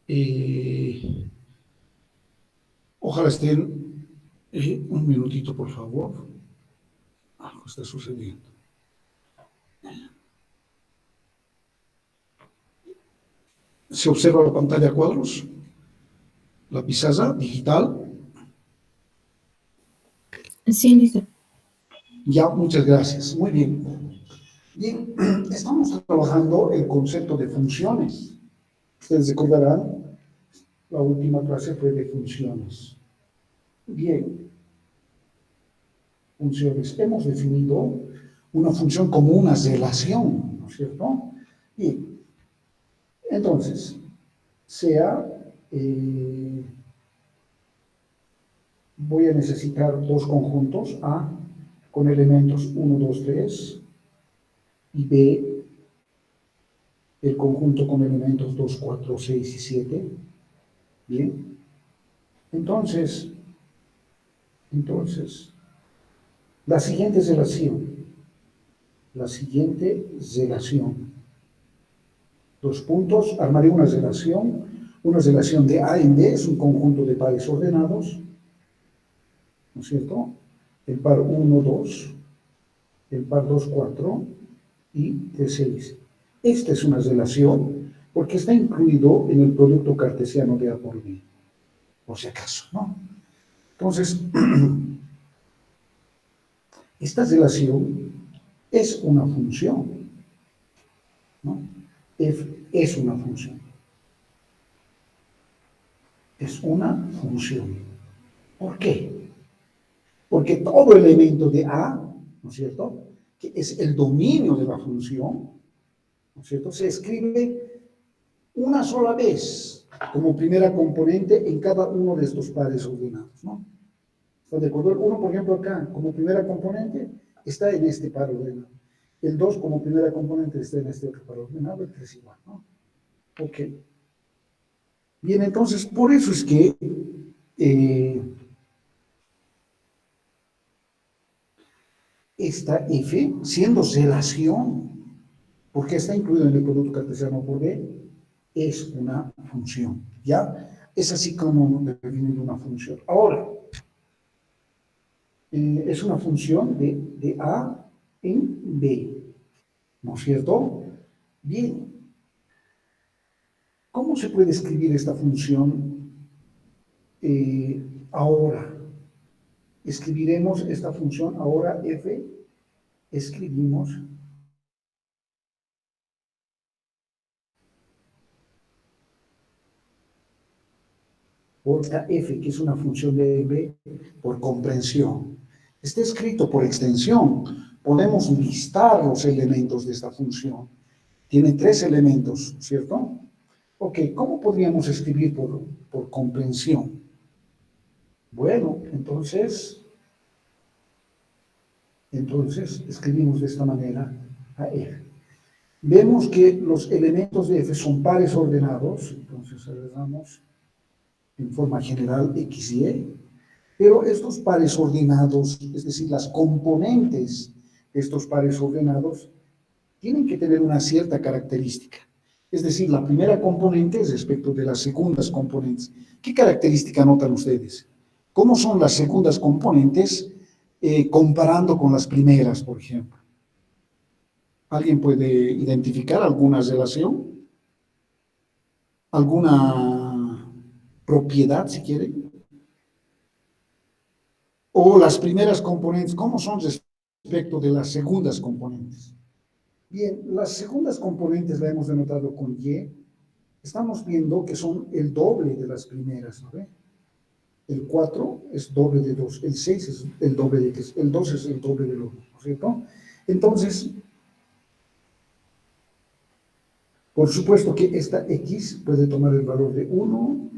Eh, Ojalá estén un minutito, por favor. Algo está sucediendo. Se observa la pantalla a cuadros, la pizarra digital. Sí, listo. Ya, muchas gracias. Muy bien. Bien, estamos trabajando el concepto de funciones. Ustedes recordarán, la última clase fue de funciones. Bien, funciones. Hemos definido una función como una relación, ¿no es cierto? Bien, entonces, sea, eh, voy a necesitar dos conjuntos, A, con elementos 1, 2, 3, y B, el conjunto con elementos 2, 4, 6 y 7. Bien, entonces, entonces, la siguiente relación, dos puntos, armaré una relación de A en B, es un conjunto de pares ordenados, ¿no es cierto? El par 1, 2, el par 2, 4 y 3, 6. Esta es una relación porque está incluido en el producto cartesiano de A por B, por si acaso, ¿no? Entonces, esta relación es una función, ¿no? F es una función. Es una función. ¿Por qué? Porque todo elemento de A, ¿no es cierto?, que es el dominio de la función, ¿no es cierto?, se escribe una sola vez como primera componente en cada uno de estos pares ordenados, ¿no? ¿Están de acuerdo? El 1, por ejemplo, acá, como primera componente, está en este par ordenado. El 2, como primera componente, está en este otro par ordenado, el 3 igual, ¿no? Ok. Bien, entonces, por eso es que esta F, siendo relación, porque está incluido en el producto cartesiano por B, es una función, ¿ya? Es así como definir una función. Ahora, es una función de A en B, ¿no es cierto? Bien, ¿cómo se puede escribir esta función ahora? Escribiremos esta función ahora F, escribimos por F, que es una función de B, por comprensión. Está escrito por extensión. Podemos listar los elementos de esta función. Tiene 3 elementos, ¿cierto? Ok, ¿cómo podríamos escribir por comprensión? Bueno, entonces escribimos de esta manera a F. Vemos que los elementos de F son pares ordenados, entonces agregamos en forma general X y Y, pero estos pares ordenados, es decir, las componentes de estos pares ordenados, tienen que tener una cierta característica. Es decir, la primera componente es respecto de las segundas componentes. ¿Qué característica notan ustedes? ¿Cómo son las segundas componentes comparando con las primeras, por ejemplo? ¿Alguien puede identificar alguna relación? ¿Alguna propiedad, si quieren? O las primeras componentes, ¿cómo son respecto de las segundas componentes? Bien, las segundas componentes la hemos denotado con Y. Estamos viendo que son el doble de las primeras, ¿no ve? El 4 es doble de 2, el 6 es el doble de 3, el 2 es el doble del 1, ¿no es cierto? Entonces, por supuesto que esta X puede tomar el valor de 1,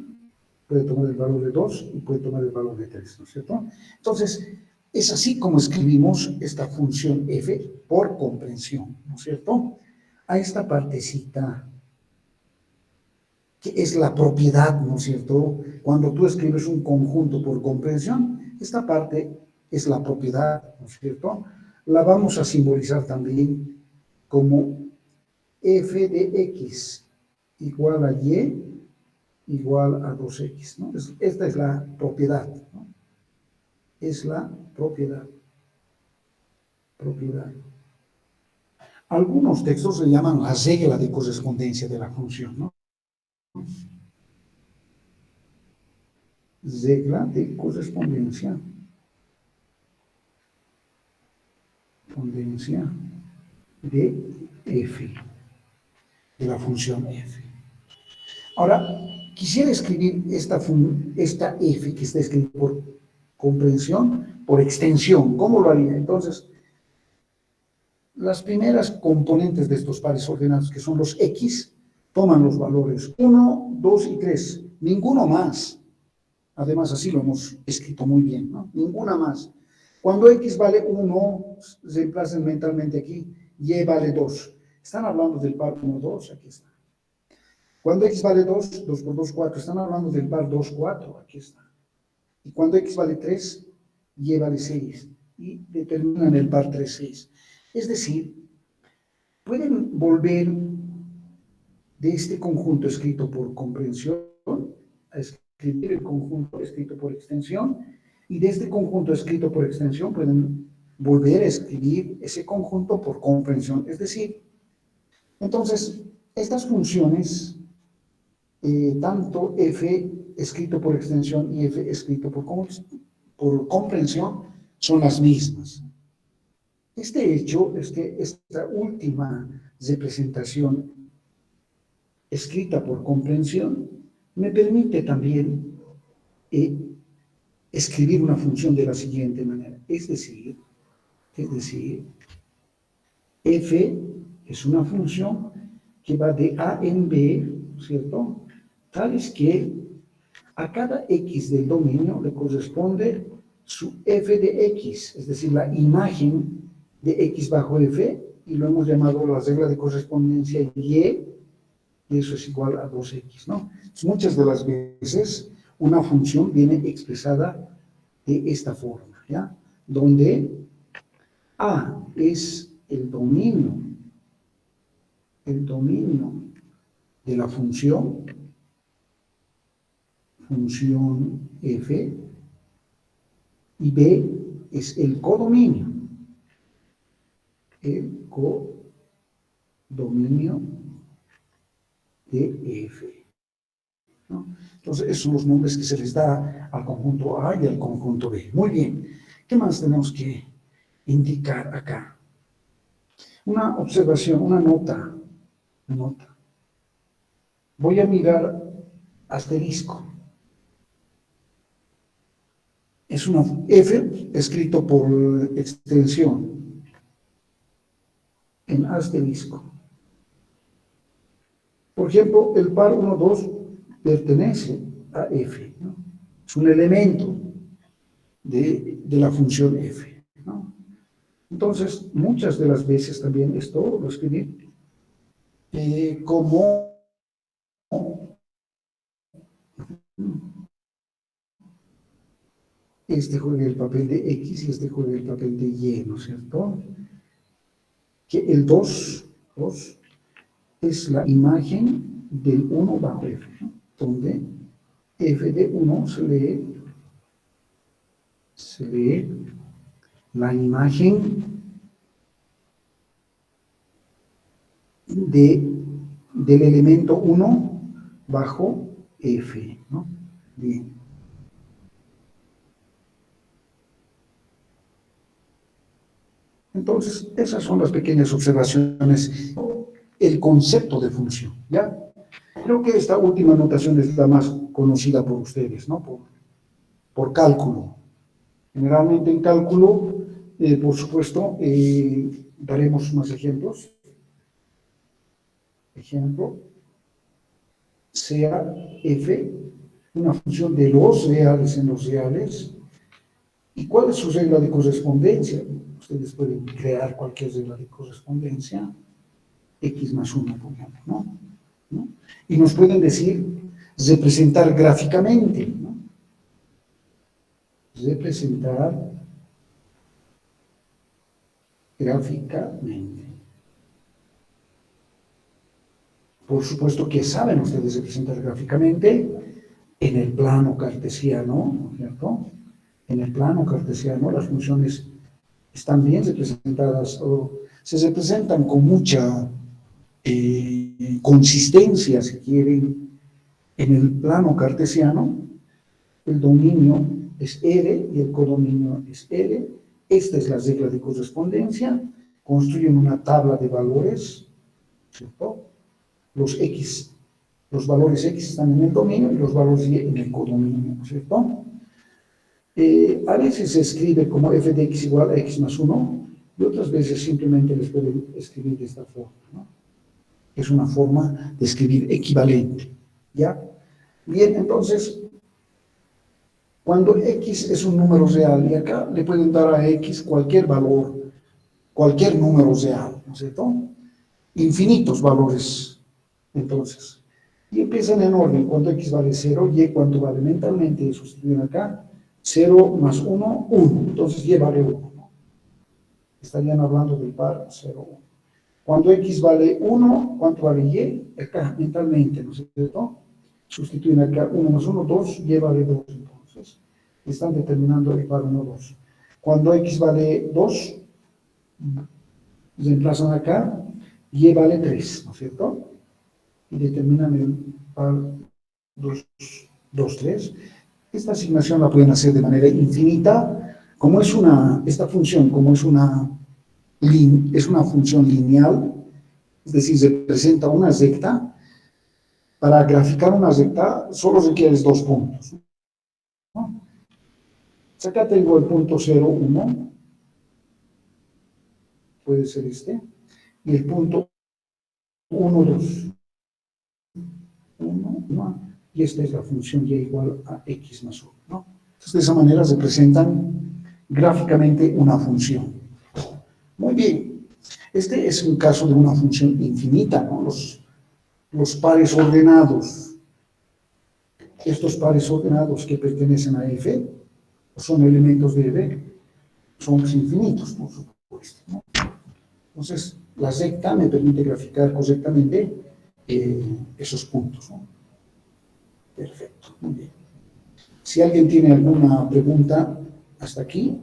puede tomar el valor de 2 y puede tomar el valor de 3, ¿no es cierto? Entonces, es así como escribimos esta función f por comprensión, ¿no es cierto? A esta partecita, que es la propiedad, ¿no es cierto? Cuando tú escribes un conjunto por comprensión, esta parte es la propiedad, ¿no es cierto? La vamos a simbolizar también como f de x igual a y igual a 2x, ¿no? Esta es la propiedad, ¿no? Es la propiedad. Algunos textos le llaman la regla de correspondencia de la función, ¿no? Regla de correspondencia. De f, de la función f. Ahora, quisiera escribir esta f que está escrita por comprensión, por extensión. ¿Cómo lo haría? Entonces, las primeras componentes de estos pares ordenados, que son los x, toman los valores 1, 2 y 3, ninguno más. Además, así lo hemos escrito muy bien, ¿no? Ninguna más. Cuando x vale 1, reemplacen mentalmente aquí, y vale 2. Están hablando del par 1, 2, aquí está. Cuando x vale 2, 2 por 2, 4. Están hablando del par 2, 4, aquí está. Y cuando x vale 3, y vale 6. Y determinan el par 3, 6. Es decir, pueden volver de este conjunto escrito por comprensión a escribir el conjunto escrito por extensión, y de este conjunto escrito por extensión pueden volver a escribir ese conjunto por comprensión. Es decir, entonces, estas funciones, tanto f escrito por extensión y f escrito por comprensión, son las mismas. Este hecho es que esta última representación escrita por comprensión me permite también escribir una función de la siguiente manera. Es decir, f es una función que va de a en b, ¿cierto? Tal es que a cada x del dominio le corresponde su f de x, es decir, la imagen de x bajo f, y lo hemos llamado la regla de correspondencia y eso es igual a 2x, ¿no? Entonces, muchas de las veces una función viene expresada de esta forma, ¿ya? Donde a es el dominio de la función f, y b es el codominio de f, ¿no? Entonces, esos son los nombres que se les da al conjunto A y al conjunto B. Muy bien. ¿Qué más tenemos que indicar acá? Una observación, una nota. Voy a mirar asterisco. Es una F escrito por extensión en asterisco. Por ejemplo, el par 1, 2 pertenece a F, ¿no? Es un elemento de la función F, ¿no? Entonces, muchas de las veces también esto lo escribí como este juega el papel de X y este juega el papel de Y, ¿no es cierto? Que el 2 es la imagen del 1 bajo F, ¿no? Donde F de 1 se lee la imagen del elemento 1 bajo F, ¿no? Bien. Entonces, esas son las pequeñas observaciones, el concepto de función, ¿ya? Creo que esta última notación es la más conocida por ustedes, ¿no? Por cálculo. Generalmente en cálculo, por supuesto, daremos más ejemplos. Ejemplo, sea f una función de los reales en los reales. ¿Y cuál es su regla de correspondencia? Ustedes pueden crear cualquier regla de correspondencia, x más 1, por ejemplo, ¿no? Y nos pueden decir, representar gráficamente, ¿no? Representar gráficamente. por supuesto que saben ustedes representar gráficamente en el plano cartesiano, ¿no es cierto? En el plano cartesiano las funciones están bien representadas o se representan con mucha consistencia, si quieren, en el plano cartesiano. El dominio es R y el codominio es R. Esta es la regla de correspondencia. Construyen una tabla de valores, ¿cierto? Los valores X están en el dominio y los valores Y en el codominio, ¿cierto? A veces se escribe como f de x igual a x más 1 y otras veces simplemente les pueden escribir de esta forma, ¿no? Es una forma de escribir equivalente, ¿ya? Bien, entonces, cuando x es un número real, y acá le pueden dar a x cualquier valor, cualquier número real, ¿no es cierto? Infinitos valores, entonces. Y empiezan en orden, cuando x vale 0, y cuánto vale mentalmente, sustituyen acá, 0 más 1, 1. Entonces y vale 1, ¿no? Estarían hablando del par 0, 1. Cuando x vale 1, ¿cuánto vale y? Acá, mentalmente, ¿no es cierto? Sustituyen acá 1 más 1, 2, y vale 2, entonces. Están determinando el par 1, 2. Cuando x vale 2, reemplazan acá, y vale 3, ¿no es cierto? Y determinan el par 2, 2, 3. Esta asignación la pueden hacer de manera infinita. Como es esta función, como es una función lineal, es decir, representa una recta. Para graficar una recta solo requieres 2 puntos, ¿no? Acá tengo el punto 0, 1, puede ser este, y el punto 1, 2, 1, 1, y esta es la función y igual a x más 1, ¿no? Entonces, de esa manera representan gráficamente una función. Muy bien, este es un caso de una función infinita, ¿no? Los pares ordenados, estos pares ordenados que pertenecen a f, son elementos de f, son infinitos, por supuesto, ¿no? Entonces, la recta me permite graficar correctamente esos puntos, ¿no? Perfecto, muy bien. Si alguien tiene alguna pregunta hasta aquí.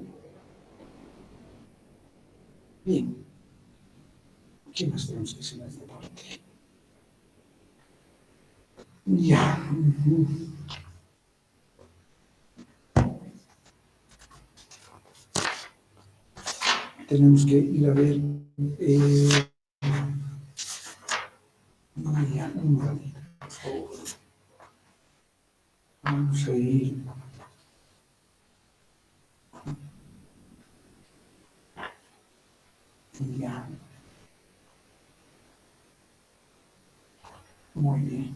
Bien. ¿Qué más tenemos que hacer en esta parte? Ya. Tenemos que ir a ver. Ya, un ratito, por favor. Vamos a ir. Ya. Muy bien.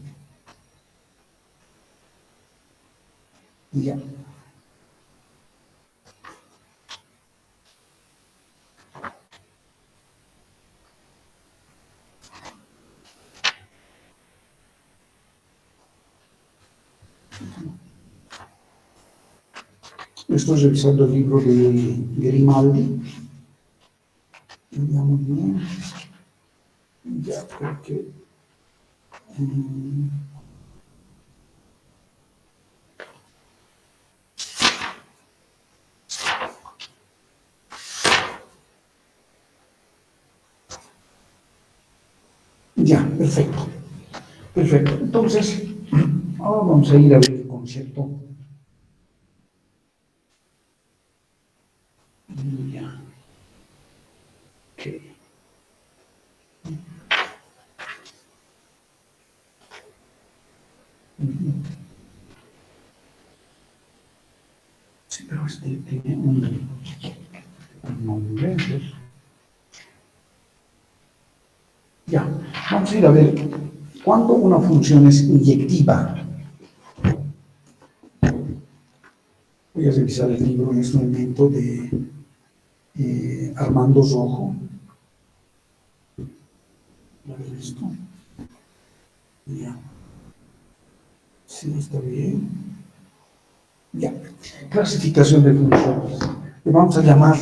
Ya. Estoy revisando el libro de Grimaldi. Ya, muy bien. Ya creo que... ya, perfecto. Perfecto. Entonces, ahora vamos a ir a ver el concepto. Ya. Ok. Sí, pero este tiene un nombre. Ya, vamos a ir a ver cuándo una función es inyectiva. Voy a revisar el libro en este momento de Armando Rojo. A ver esto. Ya. Sí, está bien. Ya. Clasificación de funciones. Le vamos a llamar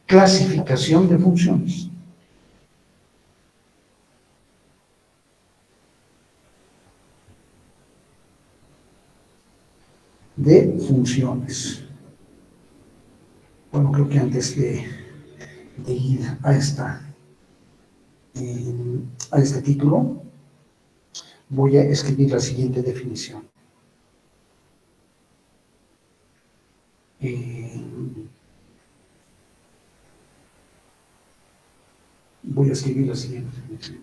clasificación de funciones. de funciones. Bueno, creo que antes de ir a este título, voy a escribir la siguiente definición. Voy a escribir la siguiente definición.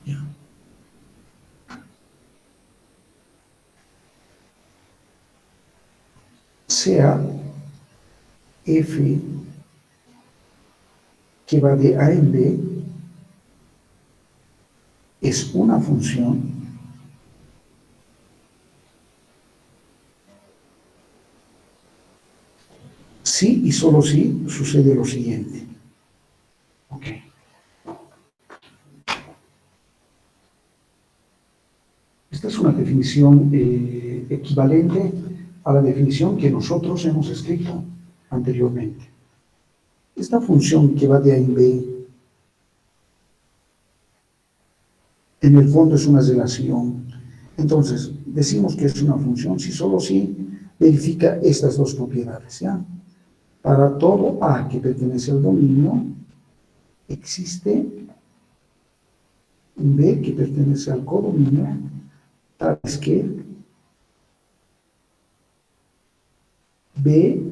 Ya. Sea f que va de a en b es una función si y solo si sucede lo siguiente. Ok. Esta es una definición equivalente a la definición que nosotros hemos escrito anteriormente. Esta función que va de a en b, en el fondo es una relación. Entonces, decimos que es una función si solo si verifica estas dos propiedades, ¿ya? Para todo A que pertenece al dominio, existe un B que pertenece al codominio, tal vez que B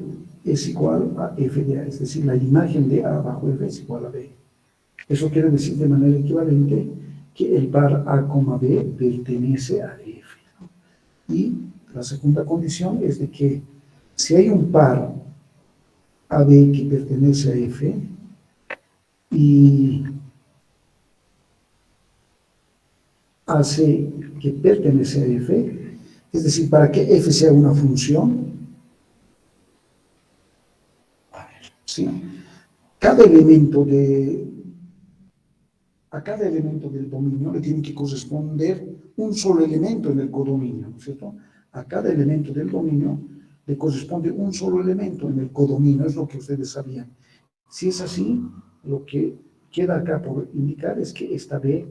es igual a F de A, es decir, la imagen de A bajo F es igual a B. Eso quiere decir de manera equivalente que el par A, B pertenece a F. Y la segunda condición es de que si hay un par AB que pertenece a F y AC que pertenece a F, es decir, para que F sea una función, ¿sí? A cada elemento del dominio le tiene que corresponder un solo elemento en el codominio, ¿no es cierto? A cada elemento del dominio le corresponde un solo elemento en el codominio, es lo que ustedes sabían. Si es así, lo que queda acá por indicar es que esta B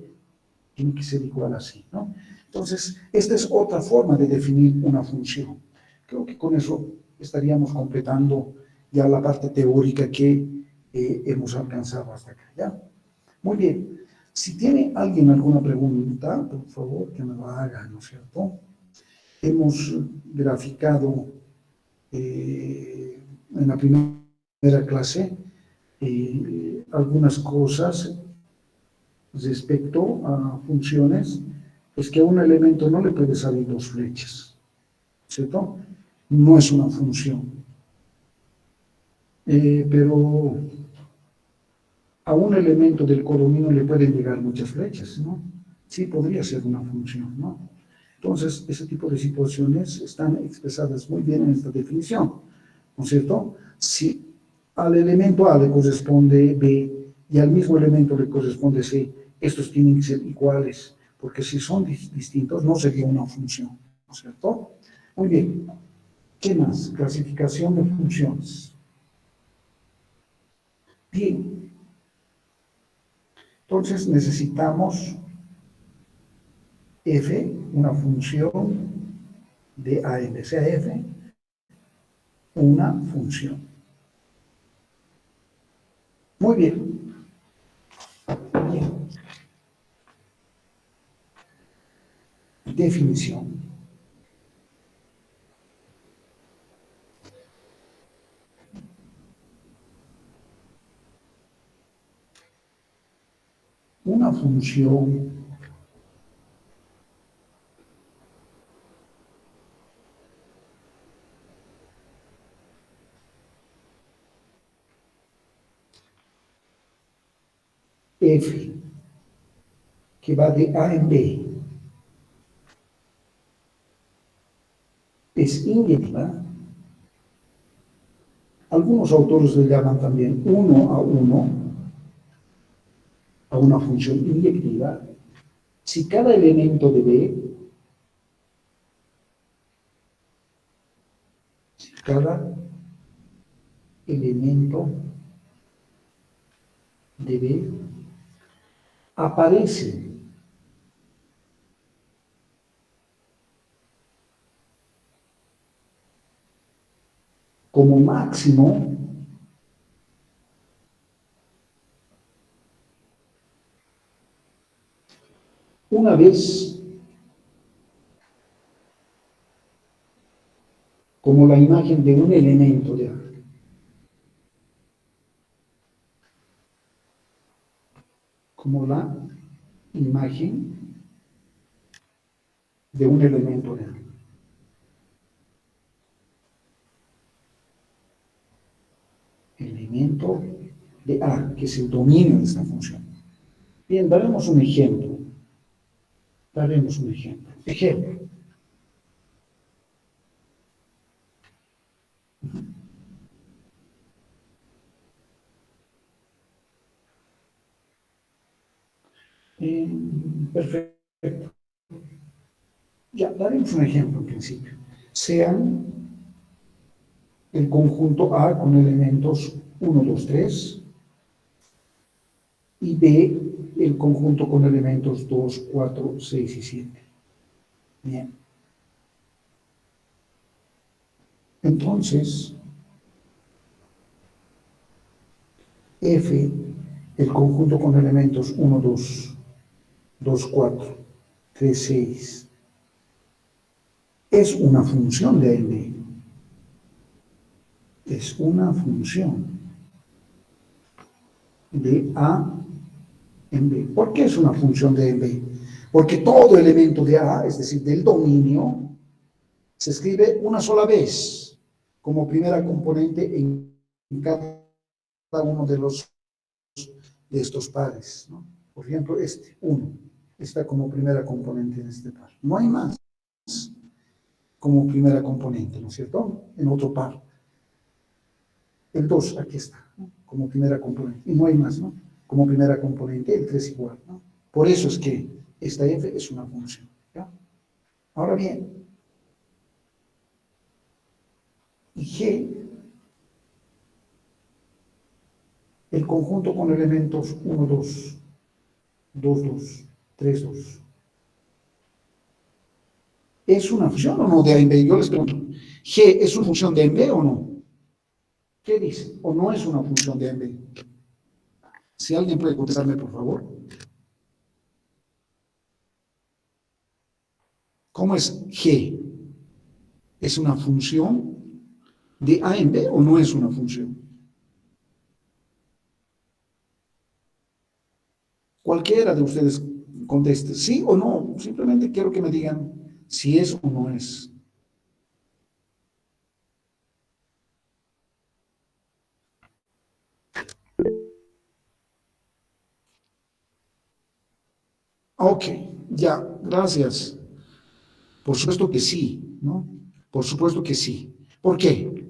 tiene que ser igual a así, ¿no? Entonces, esta es otra forma de definir una función. Creo que con eso estaríamos completando ya la parte teórica que hemos alcanzado hasta acá, ¿ya? Muy bien. Si tiene alguien alguna pregunta, por favor, que me la haga, ¿no es cierto? Hemos graficado en la primera clase algunas cosas respecto a funciones, es que a un elemento no le puede salir dos flechas, ¿cierto? No es una función. Pero a un elemento del codominio le pueden llegar muchas flechas, ¿no? Sí, podría ser una función, ¿no? Entonces, ese tipo de situaciones están expresadas muy bien en esta definición, ¿no es cierto? Si al elemento A le corresponde B y al mismo elemento le corresponde C, estos tienen que ser iguales, porque si son distintos no sería una función, ¿no es cierto? Muy bien. ¿Qué más? Clasificación de funciones. Bien. Entonces necesitamos f, una función de a en vez a f, una función. Muy bien. Bien. Definición. Una función f que va de a en b es inyectiva. Algunos autores le llaman también uno a una función inyectiva. Si cada elemento de B, cada elemento de B aparece como máximo una vez como la imagen de un elemento de A. Como la imagen de un elemento de A. Elemento de A, que es el dominio de esta función. Bien, daremos un ejemplo. Daremos un ejemplo. Ejemplo. Perfecto. Ya, daremos un ejemplo en principio. Sean el conjunto A con elementos 1, 2, 3 y B el conjunto con elementos 2, 4, 6 y 7. Bien. Entonces, F, el conjunto con elementos 1, 2, 2, 4, 3, 6, es una función de A en B. Es una función de A en B. ¿Por qué es una función de A en B? Porque todo elemento de A, es decir, del dominio, se escribe una sola vez como primera componente en cada uno de estos pares, ¿no? Por ejemplo, este, 1, está como primera componente en este par. No hay más como primera componente, ¿no es cierto? En otro par. El 2, aquí está, ¿no? Como primera componente. Y no hay más, ¿no? Como primera componente, el 3 igual, ¿no? Por eso es que esta f es una función, ¿ya? Ahora bien, y g, el conjunto con elementos 1, 2, 2, 2, 3, 2. ¿Es una función o no de A en B? Yo les pregunto, ¿G es una función de A en B o no? ¿Qué dice? ¿O no es una función de A en B? Si alguien puede contestarme, por favor. ¿Cómo es G? ¿Es una función de A en B o no es una función? Cualquiera de ustedes conteste, sí o no. Simplemente quiero que me digan si es o no es. Ok, ya, gracias. Por supuesto que sí, ¿no? Por supuesto que sí. ¿Por qué?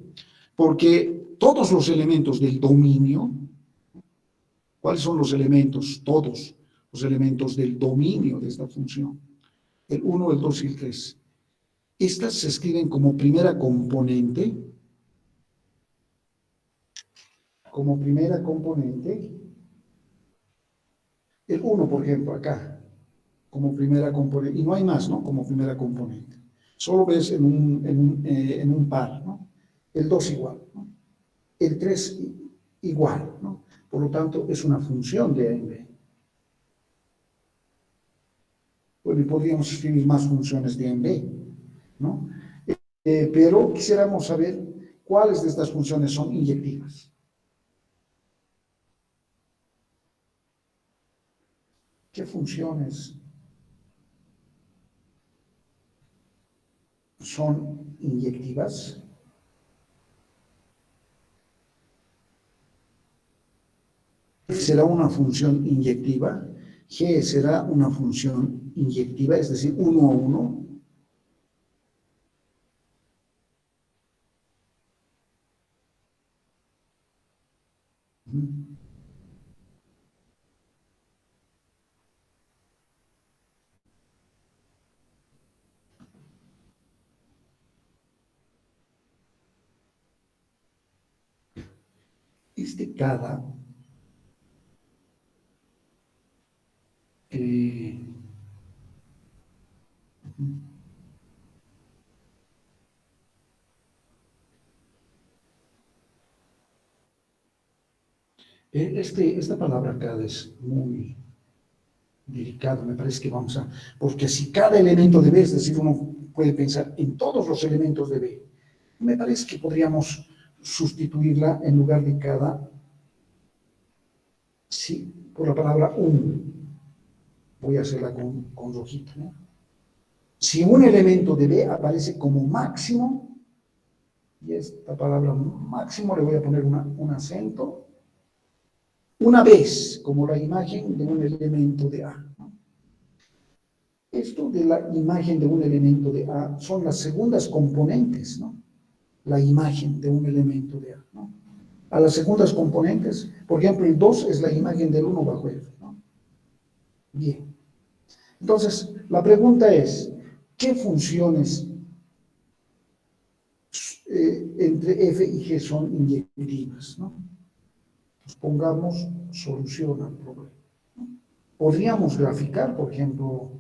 Porque todos los elementos del dominio, ¿cuáles son los elementos? Todos los elementos del dominio de esta función. El 1, el 2 y el 3. Estas se escriben como primera componente, como primera componente. El 1, por ejemplo, acá, como primera componente. Y no hay más, ¿no? Como primera componente. Solo ves en un par, ¿no? El 2 igual, ¿no? El 3 igual, ¿no? Por lo tanto, es una función de A en B. Bueno, y podríamos escribir más funciones de A en B, ¿no? Pero quisiéramos saber cuáles de estas funciones son inyectivas. ¿Qué funciones son inyectivas? F será una función inyectiva, G será una función inyectiva, es decir, 1 a 1. Es de cada eh, Esta palabra acá es muy delicada, me parece que vamos a... Porque si cada elemento de B, es decir, uno puede pensar en todos los elementos de B, me parece que podríamos sustituirla en lugar de cada, sí, por la palabra un. Voy a hacerla con rojita, ¿no? Si un elemento de B aparece como máximo, y esta palabra máximo le voy a poner un acento, una vez como la imagen de un elemento de A, ¿no? Esto de la imagen de un elemento de A son las segundas componentes, ¿no? La imagen de un elemento de A, ¿no? A las segundas componentes, por ejemplo, el 2 es la imagen del 1 bajo F, ¿no? Bien. Entonces, la pregunta es, ¿qué funciones entre F y G son inyectivas, ¿no? Pues pongamos solución al problema, ¿no? Podríamos graficar, por ejemplo,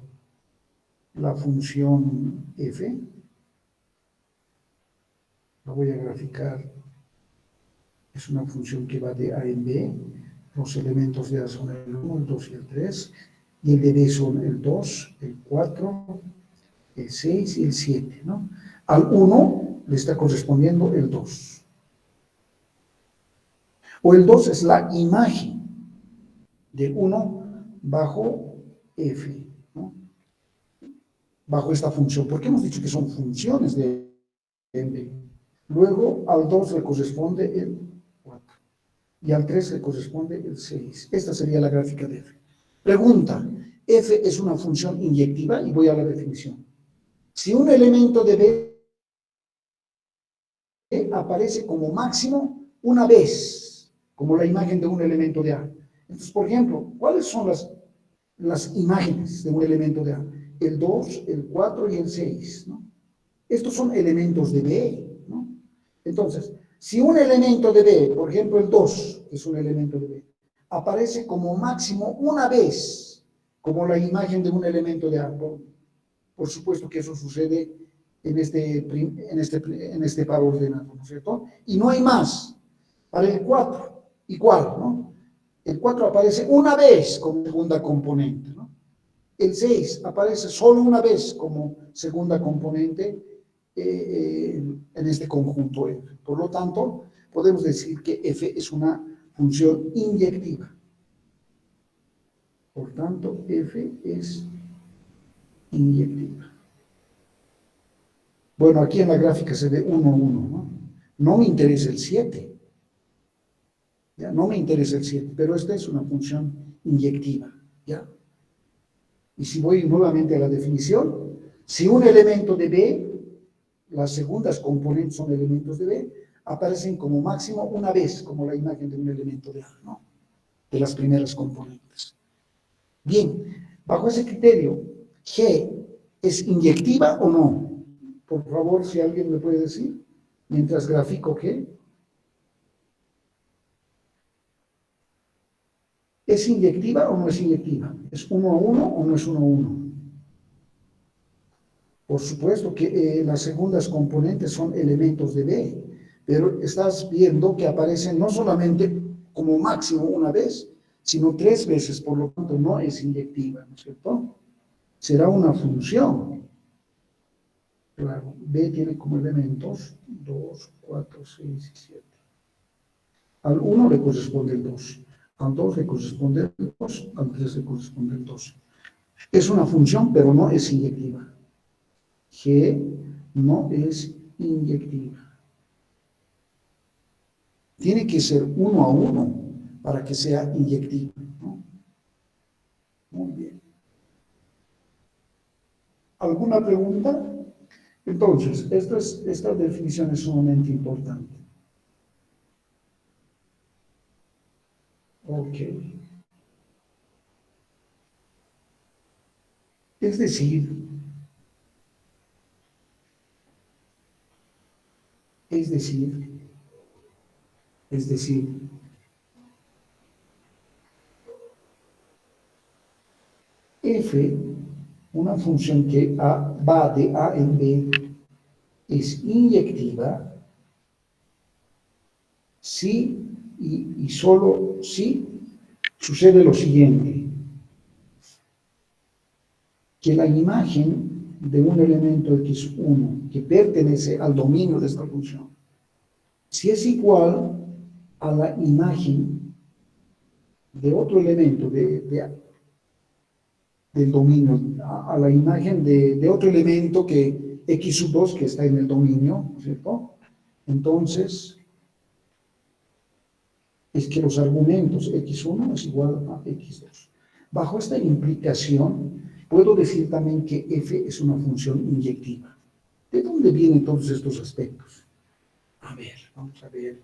la función F. La voy a graficar. Es una función que va de A en B. Los elementos de A son el 1, el 2 y el 3. Y el de B son el 2, el 4, el 6 y el 7, ¿no? Al 1 le está correspondiendo el 2. O el 2 es la imagen del 1 bajo F, ¿no? Bajo esta función. ¿Por qué hemos dicho que son funciones de B? Luego al 2 le corresponde el 4 y al 3 le corresponde el 6. Esta sería la gráfica de F. Pregunta, F es una función inyectiva y voy a la definición. Si un elemento de B aparece como máximo una vez, como la imagen de un elemento de A. Entonces, por ejemplo, ¿cuáles son las imágenes de un elemento de A? El 2, el 4 y el 6, ¿no? Estos son elementos de B, ¿no? Entonces, si un elemento de B, por ejemplo el 2, que es un elemento de B, aparece como máximo una vez, como la imagen de un elemento de A, por supuesto que eso sucede en este par ordenado, ¿no es cierto? Y no hay más. Para el 4, igual, ¿no? El 4 aparece una vez como segunda componente, ¿no? El 6 aparece solo una vez como segunda componente en este conjunto F. Por lo tanto, podemos decir que F es una función inyectiva. Por tanto, F es inyectiva. Bueno, aquí en la gráfica se ve 1, 1, ¿no? No me interesa el 7. ¿Ya? No me interesa el 7, pero esta es una función inyectiva, ¿ya? Y si voy nuevamente a la definición, si un elemento de B, las segundas componentes son elementos de B, aparecen como máximo una vez, como la imagen de un elemento de A, ¿no? De las primeras componentes. Bien, bajo ese criterio, G ¿es inyectiva o no? Por favor, si alguien me puede decir, mientras grafico G. ¿Es inyectiva o no es inyectiva? ¿Es 1 a 1 o no es 1 a 1? Por supuesto que las segundas componentes son elementos de B, pero estás viendo que aparecen no solamente como máximo una vez, sino 3 veces, por lo tanto no es inyectiva, ¿no es cierto? Será una función. Claro, B tiene como elementos 2, 4, 6 y 7. Al 1 le corresponde el 2, al 2 le corresponde el 2, al 3 le corresponde el 2. Es una función, pero no es inyectiva. G no es inyectiva. Tiene que ser 1 a 1 para que sea inyectiva, ¿no? Muy bien. ¿Alguna pregunta? Entonces, esta definición es sumamente importante. Ok. Es decir, F, una función que va de A en B, es inyectiva si y solo si sucede lo siguiente, que la imagen de un elemento x1 que pertenece al dominio de esta función, si es igual a la imagen de otro elemento del dominio, a la imagen de otro elemento que x sub 2 que está en el dominio, ¿no es cierto? Entonces, es que los argumentos x1 es igual a x2. Bajo esta implicación, puedo decir también que f es una función inyectiva. ¿De dónde vienen todos estos aspectos? A ver, vamos a ver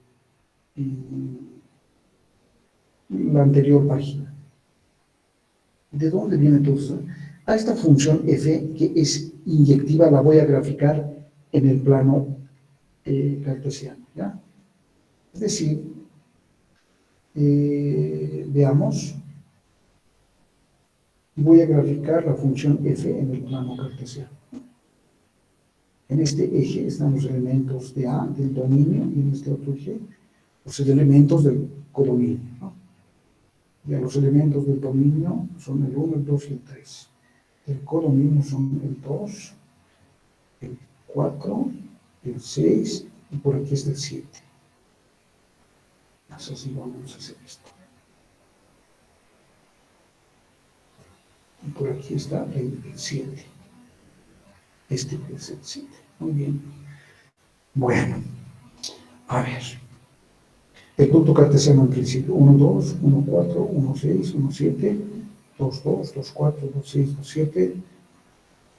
la anterior página. ¿De dónde viene todo esto? A esta función f, que es inyectiva, la voy a graficar en el plano cartesiano, ¿ya? Es decir, veamos, voy a graficar la función f en el plano cartesiano. En este eje están los elementos de A, del dominio, y en este otro eje, los elementos del codominio, ¿no? Ya los elementos del dominio son el 1, el 2 y el 3. El codominio son el 2, el 4, el 6, y por aquí está el 7. Así vamos a hacer esto. Y por aquí está el 7. Este es el 7. Muy bien. Bueno, a ver. El punto cartesiano en principio, 1, 2, 1, 4, 1, 6, 1, 7, 2, 2, 2, 4, 2, 6, 2, 7,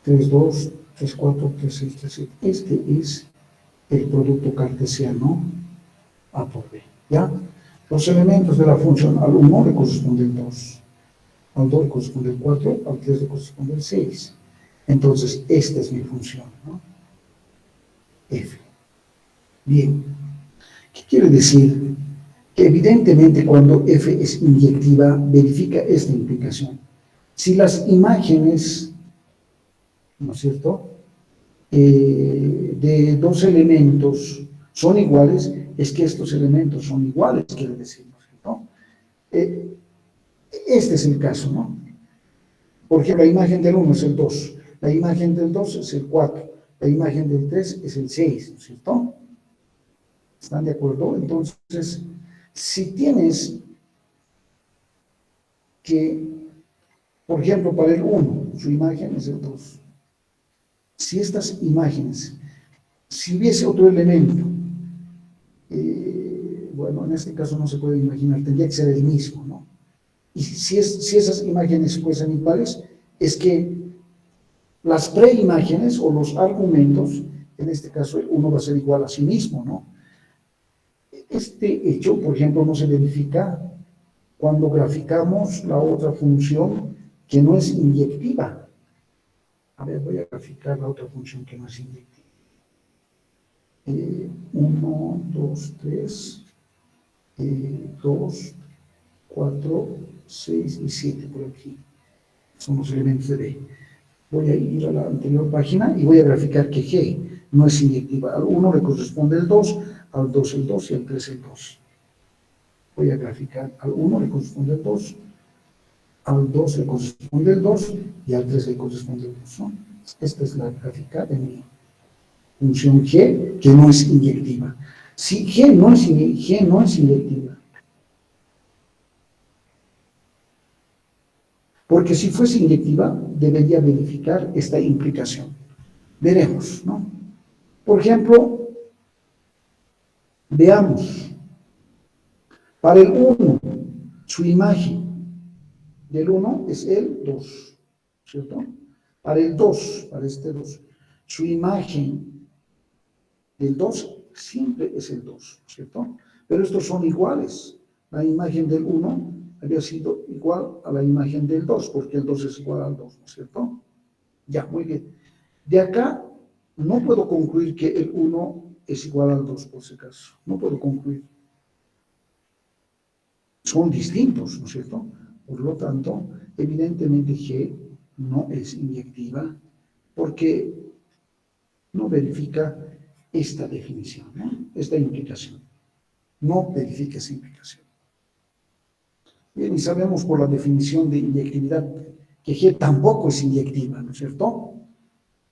3, 2, 3, 4, 3, 6, 3, 7. Este es el producto cartesiano A por B, ¿ya? Los elementos de la función al 1 le corresponde el 2, al 2 le corresponde el 4, al 3 le corresponde el 6. Entonces, esta es mi función, ¿no? F. Bien. ¿Qué quiere decir? Que evidentemente cuando f es inyectiva, verifica esta implicación. Si las imágenes, ¿no es cierto?, de dos elementos son iguales, es que estos elementos son iguales, quiere decir, ¿no es cierto? Este es el caso, ¿no? Por ejemplo, la imagen del 1 es el 2, la imagen del 2 es el 4, la imagen del 3 es el 6, ¿no es cierto? ¿Están de acuerdo? Entonces, si tienes que, por ejemplo, para el 1, su imagen es el 2. Si estas imágenes, si hubiese otro elemento, bueno, en este caso no se puede imaginar, tendría que ser el mismo, ¿no? Y si esas imágenes fuesen iguales, es que las preimágenes o los argumentos, en este caso el 1 va a ser igual a sí mismo, ¿no? Este hecho, por ejemplo, no se verifica cuando graficamos la otra función que no es inyectiva. A ver, voy a graficar la otra función que no es inyectiva. 1, 2, 3, 2, 4, 6 y 7 por aquí. Son los elementos de B. Voy a ir a la anterior página y voy a graficar que G no es inyectiva. Al 1 le corresponde el 2, al 2 el 2 y al 3 el 2. Voy a graficar al 1 le corresponde el 2, al 2 le corresponde el 2 y al 3 le corresponde el 2, ¿no? Esta es la gráfica de mi función G, que no es inyectiva. Si G no es inyectiva, porque si fuese inyectiva, debería verificar esta implicación. Veremos, ¿no? Por ejemplo, veamos, para el 1, su imagen del 1 es el 2, ¿cierto? Para el 2, para este 2, su imagen del 2 siempre es el 2, ¿cierto? Pero estos son iguales. La imagen del 1 había sido igual a la imagen del 2, porque el 2 es igual al 2, ¿no es cierto? Ya, muy bien. De acá no puedo concluir que el 1 es igual al 2, por si acaso. No puedo concluir. Son distintos, ¿no es cierto? Por lo tanto, evidentemente G no es inyectiva porque no verifica esta definición, ¿no? Esta implicación. no verifica esa implicación. Bien, y sabemos por la definición de inyectividad que G tampoco es inyectiva, ¿no es cierto?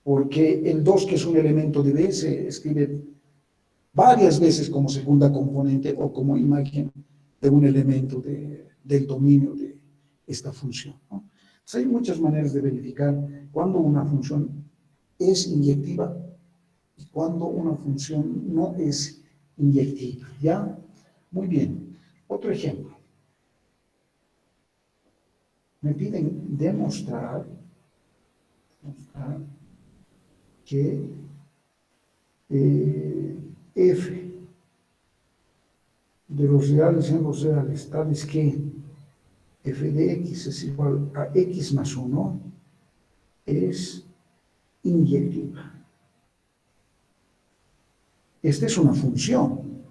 Porque el 2, que es un elemento de B, se escribe varias veces como segunda componente o como imagen de un elemento del dominio de esta función, ¿no? Entonces, hay muchas maneras de verificar cuándo una función es inyectiva y cuándo una función no es inyectiva, ¿ya? Muy bien. Otro ejemplo. Me piden demostrar que f de los reales en los reales, tales que f de x es igual a x más 1, es inyectiva. Esta es una función.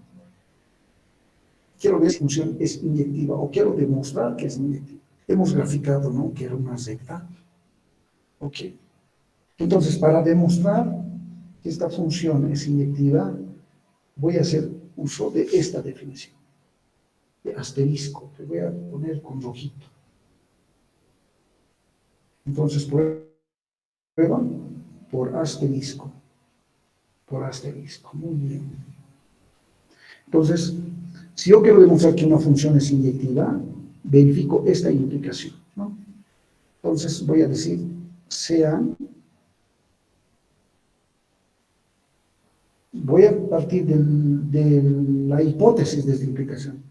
Quiero ver si la función es inyectiva o quiero demostrar que es inyectiva. Hemos graficado, ¿no?, que era una recta. Ok. Entonces, para demostrar que esta función es inyectiva, voy a hacer uso de esta definición, de asterisco, que voy a poner con rojito. Entonces, prueba por asterisco. Por asterisco. Muy bien. Entonces, si yo quiero demostrar que una función es inyectiva, verifico esta implicación, ¿no? Entonces, voy a decir, voy a partir de la hipótesis de esta implicación.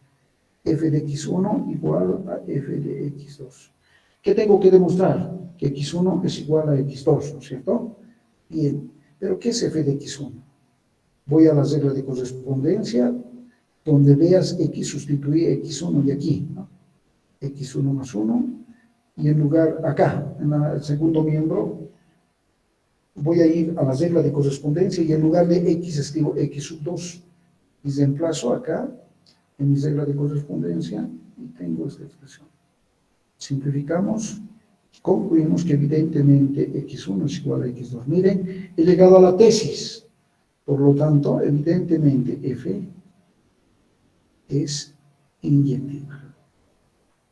F de x1 igual a f de x2. ¿Qué tengo que demostrar? Que x1 es igual a x2, ¿no es cierto? Bien, pero ¿qué es f de x1? Voy a la regla de correspondencia, donde veas x, sustituí x1 y aquí, ¿no? X1 más 1, y en lugar, acá, en el segundo miembro, voy a ir a la regla de correspondencia y en lugar de x escribo x sub 2. Y reemplazo acá, en mi regla de correspondencia, y tengo esta expresión. Simplificamos, concluimos que evidentemente x1 es igual a x2. Miren, he llegado a la tesis. Por lo tanto, evidentemente f es inyectiva.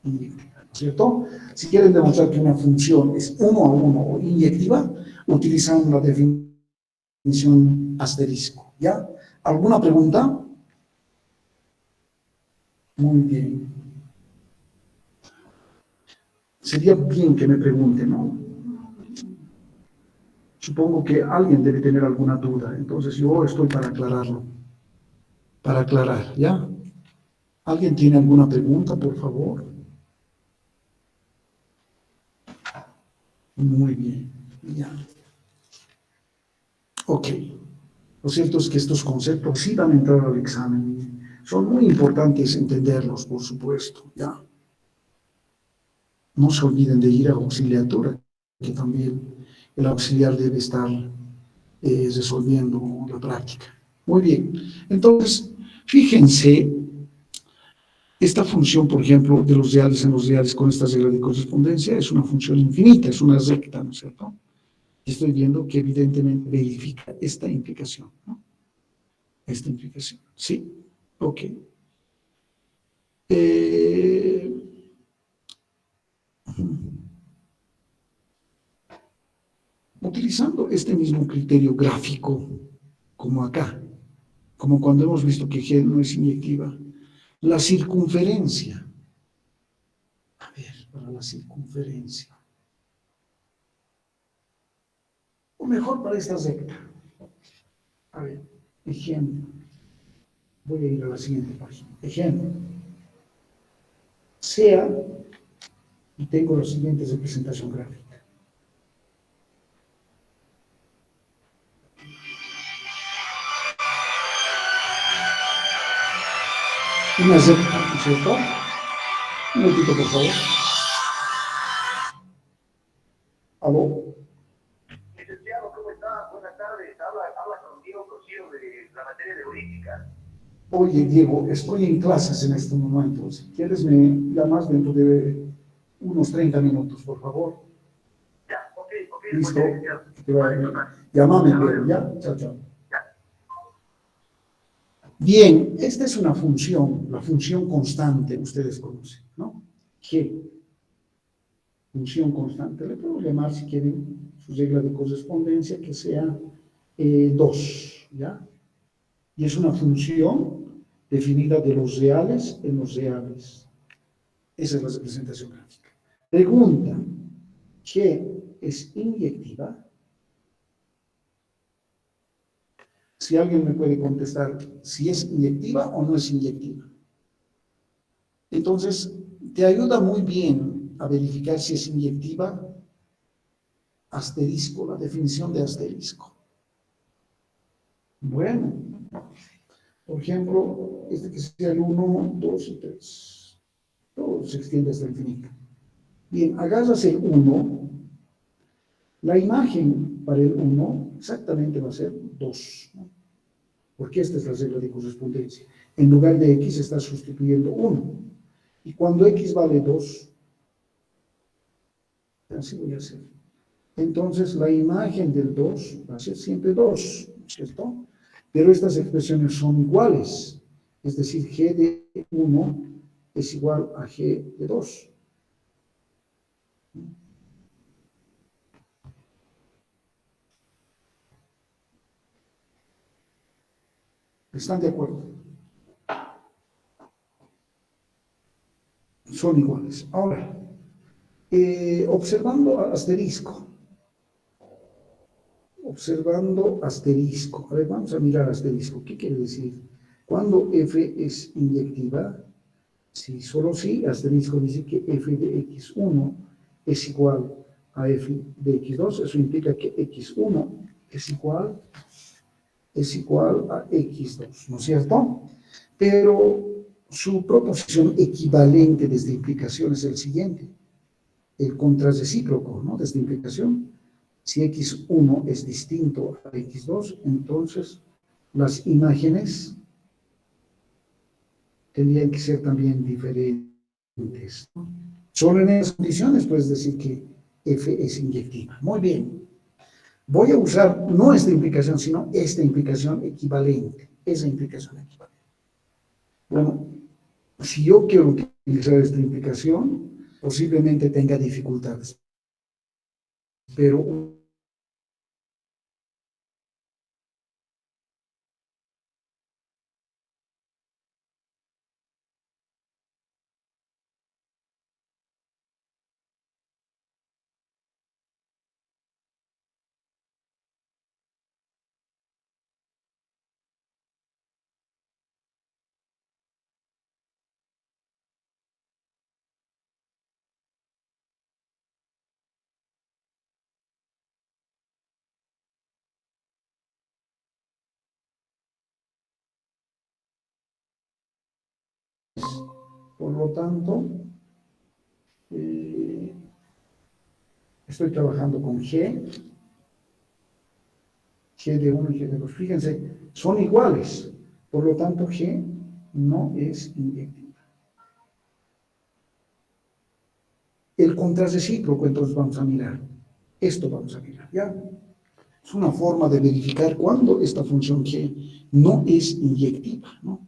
Inyectiva, ¿no es cierto? Si quieren demostrar que una función es 1 a 1 o inyectiva, utilizan la definición asterisco, ¿ya? ¿Alguna pregunta? Muy bien. Sería bien que me pregunten, ¿no? Supongo que alguien debe tener alguna duda, entonces yo estoy para aclararlo. Para aclarar, ¿ya? ¿Alguien tiene alguna pregunta, por favor? Muy bien, ya. Ok. Lo cierto es que estos conceptos sí van a entrar al examen. Son muy importantes entenderlos, por supuesto, ¿ya? No se olviden de ir a auxiliatura, que también el auxiliar debe estar resolviendo la práctica. Muy bien. Entonces, fíjense, esta función, por ejemplo, de los reales en los reales con esta regla de correspondencia es una función infinita, es una recta, ¿no es cierto? Y estoy viendo que evidentemente verifica esta implicación, ¿no? Esta implicación, ¿sí? Ok. Utilizando este mismo criterio gráfico, como acá, como cuando hemos visto que G no es inyectiva, la circunferencia. A ver, para la circunferencia. O mejor para esta recta. A ver, ejemplo. Voy a ir a la siguiente página. Ejemplo. Sea, y tengo la siguiente representación gráfica. Una recta, ¿no es cierto? Un momentito, por favor. ¿Aló? Licenciado, ¿cómo está? Buenas tardes. Habla con Diego Cosío de la materia de heurística. Oye, Diego, estoy en clases en este momento. Si quieres, me llamas dentro de unos 30 minutos, por favor. Ya, ok, Listo. licenciado. Llámame, Diego, ¿ya? Chao, chao. Ya. Bien, esta es una función, la función constante, ustedes conocen, ¿no? G, función constante. Le puedo llamar, si quieren, su regla de correspondencia, que sea 2, ¿ya? Y es una función definida de los reales en los reales. Esa es la representación gráfica. Pregunta, ¿G es inyectiva? Si alguien me puede contestar si es inyectiva o no es inyectiva. Entonces, te ayuda muy bien a verificar si es inyectiva, asterisco, la definición de asterisco. Bueno, por ejemplo, este que sea el 1, 2 y 3. Todo se extiende hasta el infinito. Bien, agarras el 1, la imagen para el 1 exactamente va a ser 2, ¿no? Porque esta es la regla de correspondencia. En lugar de x está sustituyendo 1. Y cuando x vale 2, así voy a hacer. Entonces la imagen del 2 va a ser siempre 2, ¿cierto? Pero estas expresiones son iguales. Es decir, g de 1 es igual a g de 2. ¿Están de acuerdo? Son iguales. Ahora, observando asterisco. Observando asterisco. A ver, vamos a mirar asterisco. ¿Qué quiere decir? Cuando f es inyectiva, si solo si, asterisco dice que f de x1 es igual a f de x2. Eso implica que x1 es igual a x2, ¿no es cierto? Pero su proposición equivalente de esta implicación es el siguiente. El contrarrecíproco, ¿no?, de esta implicación. Si x1 es distinto a x2, entonces las imágenes tendrían que ser también diferentes, ¿no? Solo en esas condiciones puedes decir que f es inyectiva. Muy bien. Voy a usar no esta implicación, sino esta implicación equivalente. Esa implicación equivalente. Bueno, si yo quiero utilizar esta implicación, posiblemente tenga dificultades. Pero por lo tanto, eh, estoy trabajando con G de 1 y G de 2. Fíjense, son iguales. Por lo tanto, G no es inyectiva. El contrarrecíproco, entonces vamos a mirar. Esto vamos a mirar, ¿ya? Es una forma de verificar cuándo esta función G no es inyectiva, ¿no?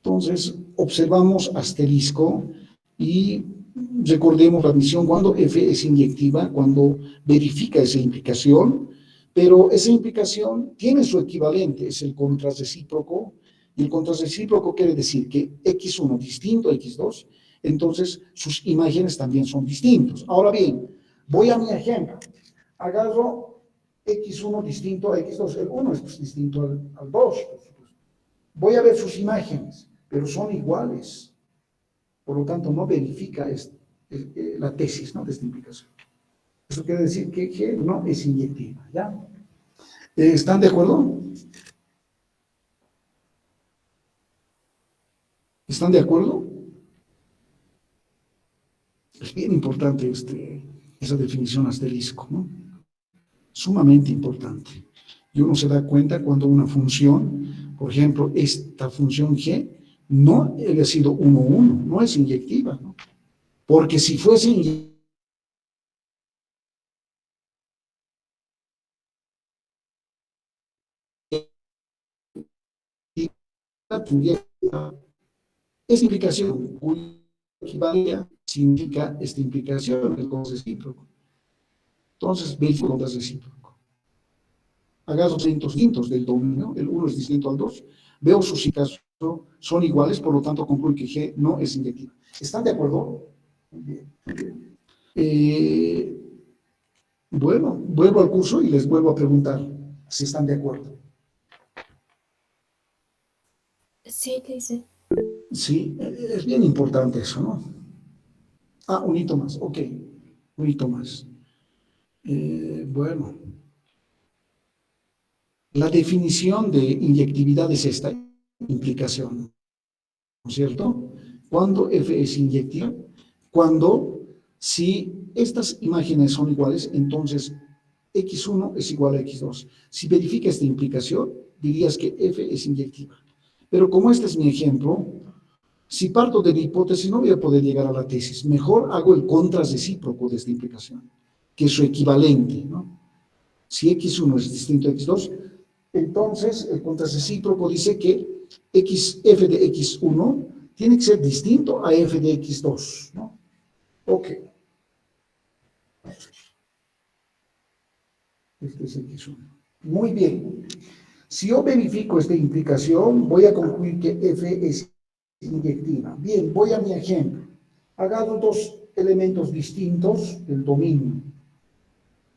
Entonces, observamos asterisco y recordemos la misión cuando f es inyectiva, cuando verifica esa implicación, pero esa implicación tiene su equivalente, es el contrarrecíproco, y el contrarrecíproco quiere decir que x1 distinto a x2, entonces sus imágenes también son distintos. Ahora bien, voy a mi ejemplo. Agarro x1 distinto a x2, el 1 es distinto al 2, por supuesto. Voy a ver sus imágenes, pero son iguales. Por lo tanto, no verifica la tesis, ¿no?, de esta implicación. Eso quiere decir que G no es inyectiva, ¿ya? ¿Están de acuerdo? ¿Están de acuerdo? Es bien importante esa definición asterisco, ¿no? Sumamente importante. Y uno se da cuenta cuando una función, por ejemplo, esta función G, no ha sido 1, 1, no es inyectiva, ¿no? Porque si fuese inyectiva, tendría esta implicación, cuya equivalencia significa esta implicación, el contrarrecíproco. Entonces, verifico el contrarrecíproco. Hagas los elementos distintos del dominio, el 1 es distinto al 2, veo sus significados son iguales, por lo tanto concluyo que G no es inyectiva. ¿Están de acuerdo? Bien. Bueno, vuelvo al curso y les vuelvo a preguntar si están de acuerdo. Sí, dice. Sí, es bien importante eso, ¿no? Ah, un hito más, ok, un hito más. Bueno, la definición de inyectividad es esta implicación, ¿no es cierto? Cuando F es inyectiva, cuando si estas imágenes son iguales, entonces X1 es igual a X2. Si verifica esta implicación, dirías que F es inyectiva. Pero como este es mi ejemplo, si parto de la hipótesis no voy a poder llegar a la tesis. Mejor hago el contrarrecíproco de esta implicación, que es su equivalente, ¿no? Si X1 es distinto a X2, entonces el contrarrecíproco dice que F de X1 tiene que ser distinto a F de X2, ¿no? Ok. Este es X1. Muy bien. Si yo verifico esta implicación, voy a concluir que F es inyectiva. Bien, voy a mi ejemplo. Hagamos dos elementos distintos del dominio,